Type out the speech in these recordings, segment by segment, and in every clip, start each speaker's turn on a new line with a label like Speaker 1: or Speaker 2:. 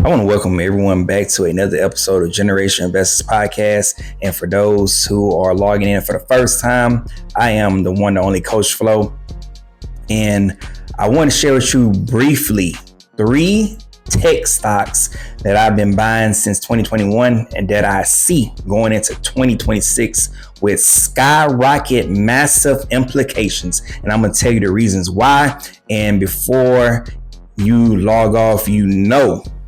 Speaker 1: I want to welcome everyone back to another episode of Generation Investors Podcast. And for those who are logging in for the first time, I am the one and only Coach Flo. And I want to share with you briefly 3 tech stocks that I've been buying since 2021 and that I see going into 2026 with skyrocket massive implications. And I'm going to tell you the reasons why. And before you log off,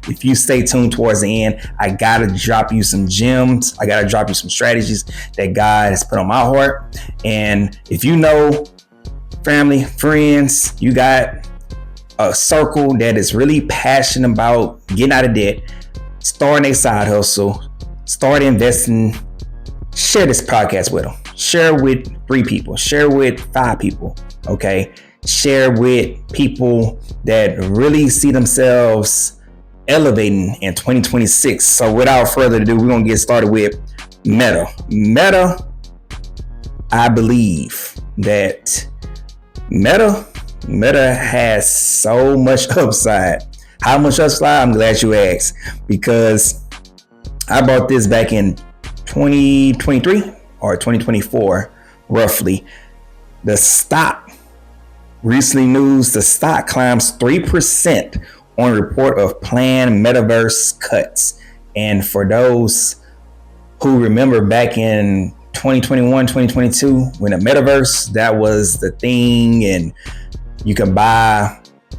Speaker 1: if you stay tuned towards the end, I got to drop you some gems. I got to drop you some strategies that God has put on my heart. And if you know, family, friends, you got a circle that is really passionate about getting out of debt, starting a side hustle, start investing, share this podcast with them. Share with 3 people, share with 5 people, okay? Share with people that really see themselves elevating in 2026. So without further ado, we're going to get started with Meta. Meta, I believe that Meta has so much upside. How much upside? I'm glad you asked, because I bought this back in 2023 or 2024, roughly. The stock, recently news, the stock climbs 3% on report of planned metaverse cuts. And for those who remember back in 2021, 2022, when the metaverse, that was the thing, and you can buy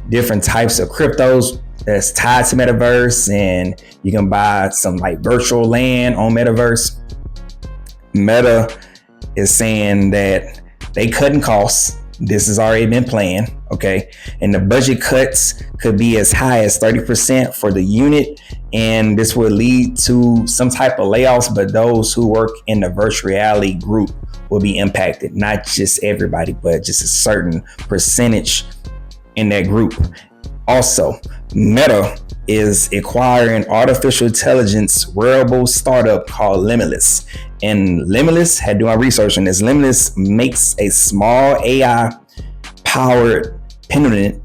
Speaker 1: different types of cryptos that's tied to metaverse, and you can buy some like virtual land on metaverse. Meta is saying that they cutting costs. This has already been planned, okay? And the budget cuts could be as high as 30% for the unit, and this will lead to some type of layoffs, but those who work in the virtual reality group will be impacted. Not just everybody, but just a certain percentage in that group. Also, Meta is acquiring artificial intelligence wearable startup called Limitless. And Limitless, had done my research on this. Limitless makes a small AI powered pendant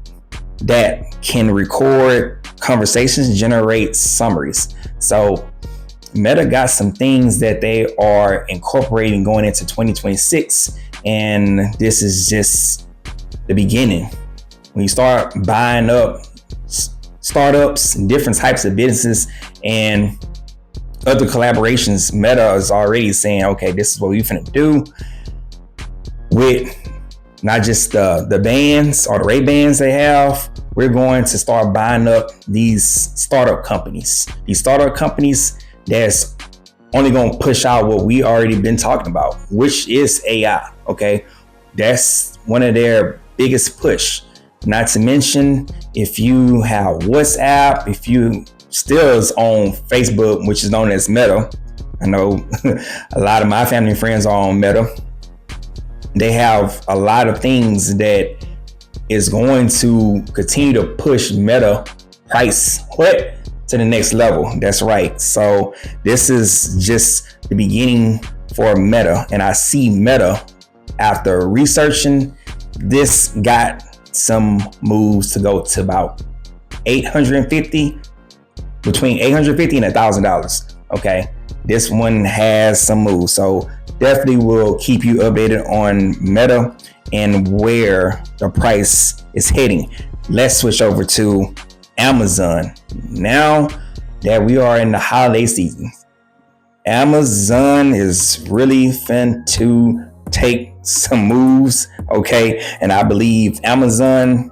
Speaker 1: that can record conversations, generate summaries. So Meta got some things that they are incorporating going into 2026. And this is just the beginning. When you start buying up startups, different types of businesses, and other collaborations, Meta is already saying, okay, this is what we're finna do with not just the bands or the Ray-Bans they have. We're going to start buying up these startup companies. These startup companies that's only going to push out what we already been talking about, which is AI, okay? That's one of their biggest push. Not to mention, if you have WhatsApp, if you still is on Facebook, which is known as Meta. I know a lot of my family and friends are on Meta. They have a lot of things that is going to continue to push Meta price to the next level. That's right. So this is just the beginning for Meta. And I see Meta, after researching this, got some moves to go to about between $850 and $1,000. Okay, this one has some moves, so definitely will keep you updated on Meta and where the price is heading. Let's switch over to Amazon. Now that we are in the holiday season, Amazon is really fin to take some moves, okay? And I believe Amazon,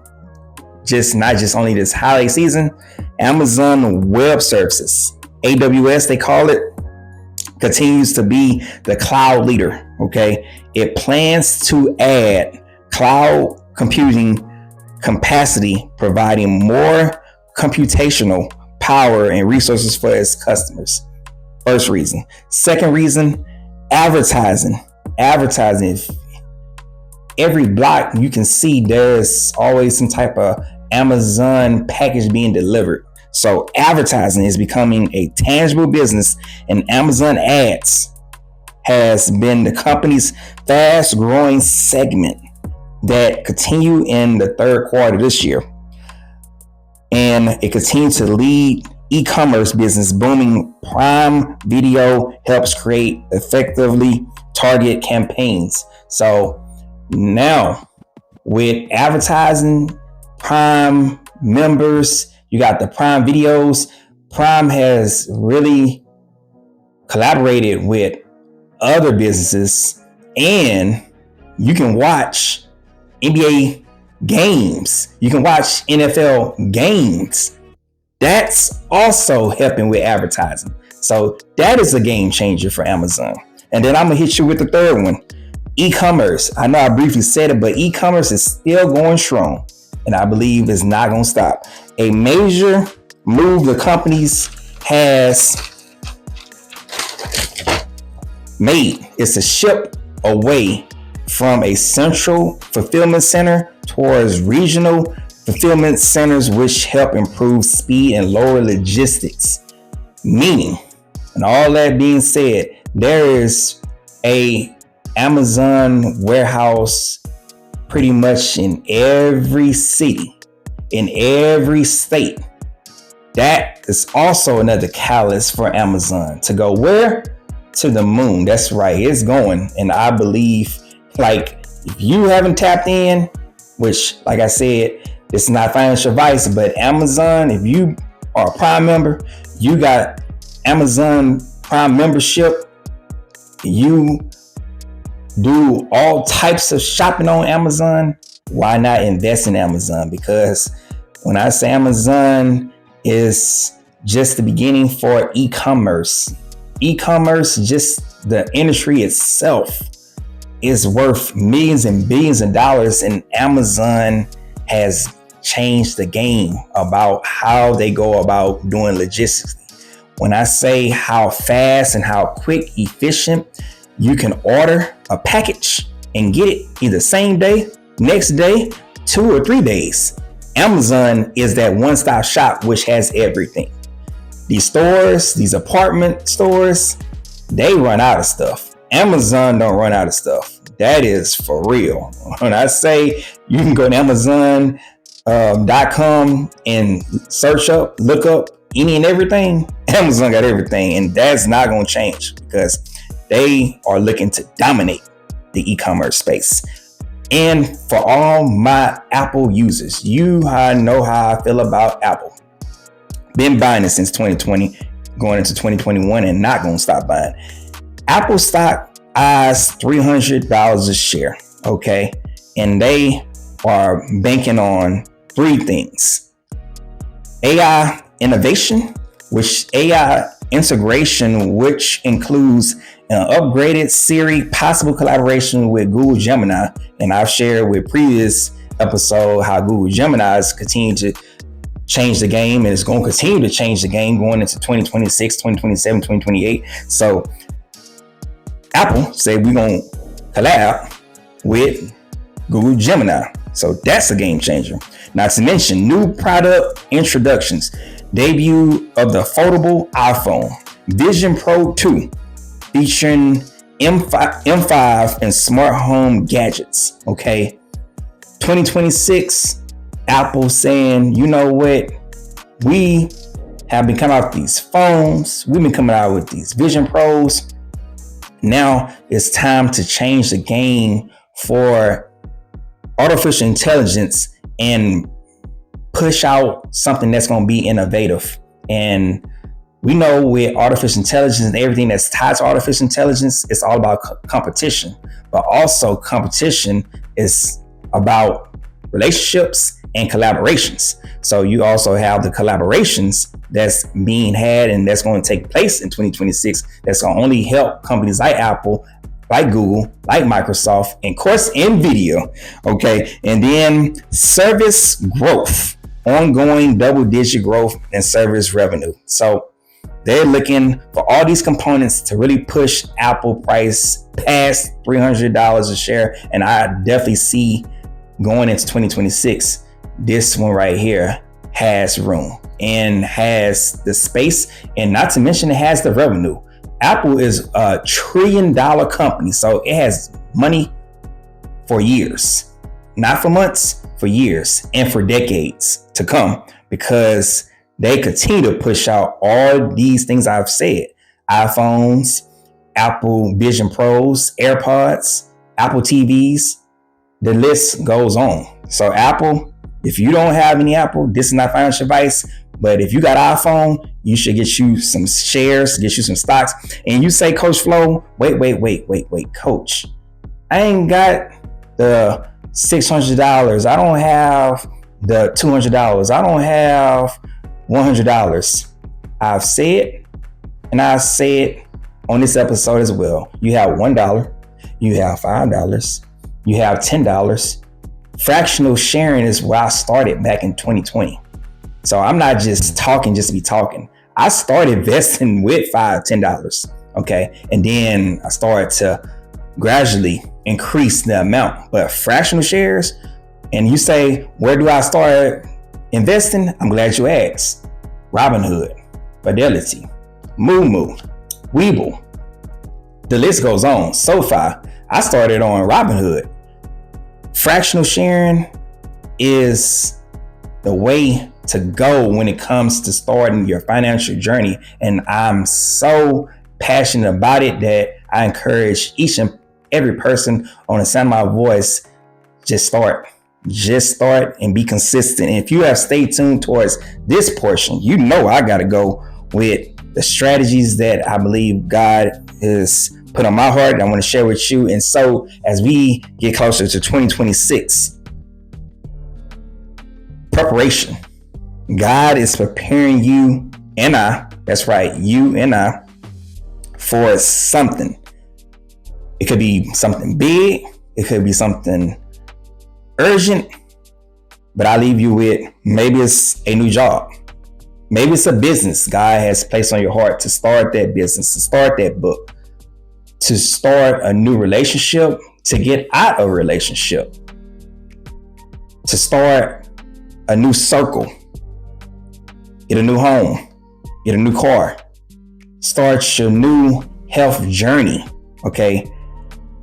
Speaker 1: not just only this holiday season, Amazon Web Services, AWS they call it, continues to be the cloud leader, okay? It plans to add cloud computing capacity, providing more computational power and resources for its customers. First reason. Second reason, advertising. Every block you can see there's always some type of Amazon package being delivered. So advertising is becoming a tangible business, and Amazon ads has been the company's fast growing segment that continue in the third quarter this year. And it continues to lead e-commerce business booming. Prime Video helps create effectively target campaigns. So now with advertising, Prime members, you got the Prime videos. Prime has really collaborated with other businesses, and you can watch NBA games. You can watch NFL games. That's also helping with advertising. So that is a game changer for Amazon. And then I'm gonna hit you with the third one, e-commerce. I know I briefly said it, but e-commerce is still going strong, and I believe it's not gonna stop. A major move the companies has made is to ship away from a central fulfillment center towards regional fulfillment centers, which help improve speed and lower logistics. Meaning, and all that being said, there is a Amazon warehouse pretty much in every city, in every state. That is also another catalyst for Amazon to go where? To the moon. That's right, it's going. And I believe, like, if you haven't tapped in, which, like I said, it's not financial advice, but Amazon, if you are a Prime member, you got Amazon Prime membership, you do all types of shopping on Amazon, why not invest in Amazon? Because when I say Amazon is just the beginning for e-commerce, just the industry itself is worth millions and billions of dollars, and Amazon has changed the game about how they go about doing logistics. When I say how fast and how quick, efficient, you can order a package and get it either same day, next day, 2 or 3 days. Amazon is that one-stop shop which has everything. These stores, these apartment stores, they run out of stuff. Amazon don't run out of stuff. That is for real. When I say you can go to Amazon.com and look up any and everything, Amazon got everything, and that's not going to change because they are looking to dominate the e-commerce space. And for all my Apple users, you know how I feel about Apple. Been buying it since 2020, going into 2021, and not going to stop buying. Apple stock eyes $300 a share, okay? And they are banking on 3 things. AI innovation, which AI integration, which includes an upgraded Siri, possible collaboration with Google Gemini. And I've shared with previous episode how Google Gemini is continuing to change the game, and it's going to continue to change the game going into 2026, 2027, 2028. So Apple said we're going to collab with Google Gemini. So that's a game changer. Not to mention new product introductions. Debut of the foldable iPhone, Vision Pro 2, featuring M5 and smart home gadgets. Okay. 2026, Apple saying, you know what? We have been coming out with these phones. We've been coming out with these Vision Pros. Now it's time to change the game for artificial intelligence and push out something that's going to be innovative. And we know with artificial intelligence and everything that's tied to artificial intelligence, it's all about competition, but also competition is about relationships and collaborations. So you also have the collaborations that's being had and that's going to take place in 2026. That's going to only help companies like Apple, like Google, like Microsoft, and of course, NVIDIA. Okay. And then service growth, ongoing double-digit growth in service revenue. So they're looking for all these components to really push Apple price past $300 a share. And I definitely see going into 2026, this one right here has room and has the space, and not to mention it has the revenue. Apple is a $1 trillion company, so it has money for years, not for months, for years and for decades to come, because They continue to push out all these things I've said: iPhones, Apple Vision Pros, AirPods, Apple TVs. The list goes on. So Apple, if you don't have any Apple, this is not financial advice. But if you got iPhone, you should get you some shares, get you some stocks. And you say, Coach Flo, wait, Coach, I ain't got the $600. I don't have the $200. I don't have $100. I've said, and I said on this episode as well, you have $1, you have $5, you have $10. Fractional sharing is where I started back in 2020. So I'm not just talking just to be talking. I started investing with $5, $10. Okay. And then I started to gradually increase the amount. But fractional shares, and you say, where do I start investing? I'm glad you asked. Robinhood, Fidelity, Moo, Webull. The list goes on. SoFi. I started on Robinhood. Fractional sharing is the way to go when it comes to starting your financial journey. And I'm so passionate about it that I encourage each and every person on the sound of my voice, just start and be consistent. And if you have stayed tuned towards this portion, you know I got to go with the strategies that I believe God has put on my heart. I want to share with you. And so as we get closer to 2026, preparation. God is preparing you and I, that's right, you and I, for something. It could be something big. It could be something urgent. But I leave you with, maybe it's a new job. Maybe it's a business God has placed on your heart to start that business, to start that book, to start a new relationship, to get out of a relationship, to start a new circle, get a new home, get a new car, start your new health journey, okay?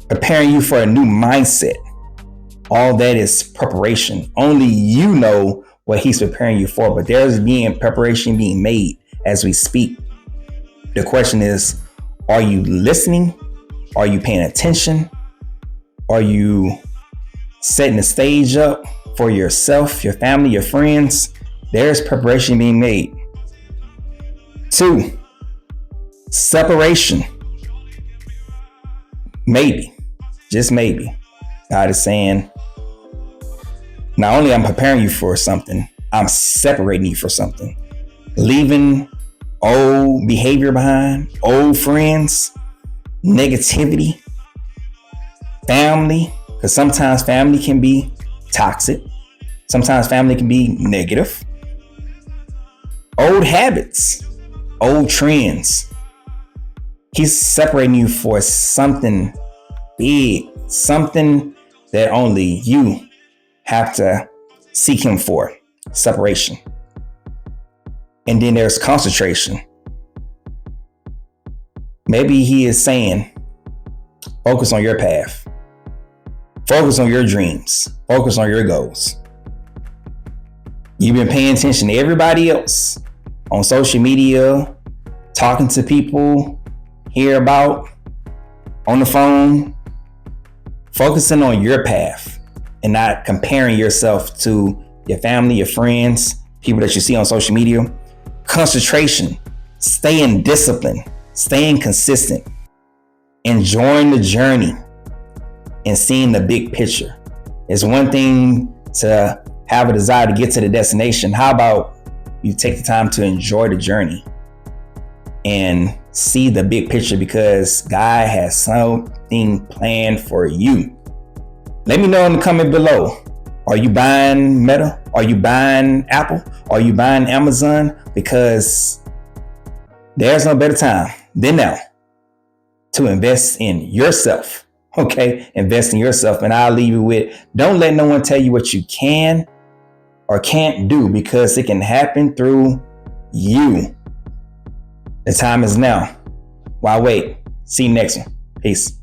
Speaker 1: Preparing you for a new mindset. All that is preparation. Only you know what he's preparing you for, but there's preparation being made as we speak. The question is, are you listening? Are you paying attention? Are you setting the stage up for yourself, your family, your friends? There's preparation being made. 2, separation. Maybe, just maybe, God is saying, not only I'm preparing you for something, I'm separating you for something. Leaving old behavior behind, old friends, negativity, family, because sometimes family can be toxic. Sometimes family can be negative. Old habits, old trends. He's separating you for something big, something that only you have to seek him for. Separation. And then there's concentration. Maybe he is saying, focus on your path. Focus on your dreams. Focus on your goals. You've been paying attention to everybody else on social media, talking to people, hear about, on the phone, focusing on your path and not comparing yourself to your family, your friends, people that you see on social media. Concentration, staying disciplined, staying consistent, enjoying the journey and seeing the big picture. It's one thing to have a desire to get to the destination. How about you take the time to enjoy the journey and see the big picture, because God has something planned for you. Let me know in the comment below. Are you buying Meta? Are you buying Apple? Are you buying Amazon? Because there's no better time than now to invest in yourself. Okay, invest in yourself. And I'll leave you with, don't let no one tell you what you can or can't do, because it can happen through you. The time is now. Why wait? See you next one. Peace.